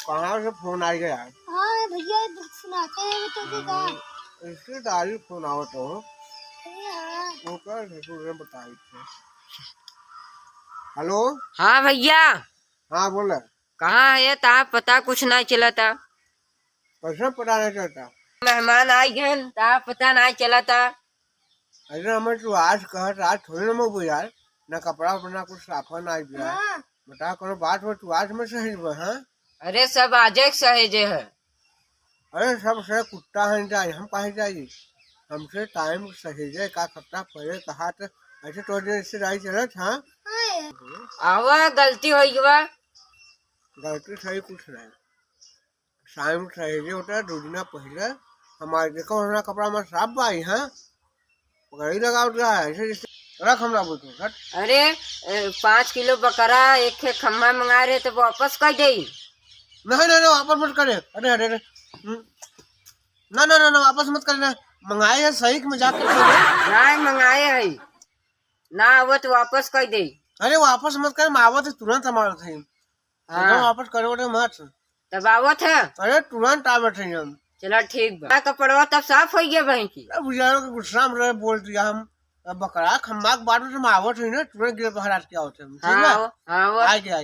कहाँ से फोन आ गया यार? हाँ भैया सुनाते हैं तो फिर कहा इसकी तारीफ फोन आवत हो हाँ वो कर ससुर ने बताई थी। हेलो। हाँ भैया, हाँ बोले। कहाँ है ता पता कुछ नहीं चला था। कैसे पता नहीं चलता? मेहमान आई गए ता पता नहीं चला था। अरे हमें तू आज कह आज थोड़ी ना मैं यार ना कपड़ा अपना कुछ साफा ना दिया हाँ बता करो बात में तू आज में सही हाँ। अरे सब आजे सहेजे है। अरे सब से कुत्ता है जाए हम कहे जाइए हमसे टाइम सहेजे का सप्ताह पहले कहा तो ऐसे तो इससे राय चले हाँ। आवा गलती हो गया। गलती सही कुछ नहीं टाइम सहेजे होता है दो दिन पहले हमारे देखो हमारा कपड़ा हमारा साफ भाई हाँ घड़ी लगा दिया है ऐसे जैसे रख हमरा बोलते हट। अरे 5 किलो बकरा एक खम्मा मंगा रहे तो वापस कर दे। नहीं नहीं वापस मत करे अरे अरे अरे ना ना ना ना वापस मत करना मंगाए है सही कि मजाक कर रहे हो? नहीं मंगाए है ना वो तो वापस कर दे। अरे वापस मत कर मावत तुरंत हमारे थे हाँ वापस करो मत तब आवत है। अरे तुरंत आवत है हम। चलो ठीक बा कपड़वा तब साफ हो गया बहन की। अब गुजारो के गुस्सा में रहे बोल दिया हम अब बकरा खम्बा के बाद में आवत है ना तुरंत गिर बाहर क्या होते हैं ठीक है हाँ हाँ आ गया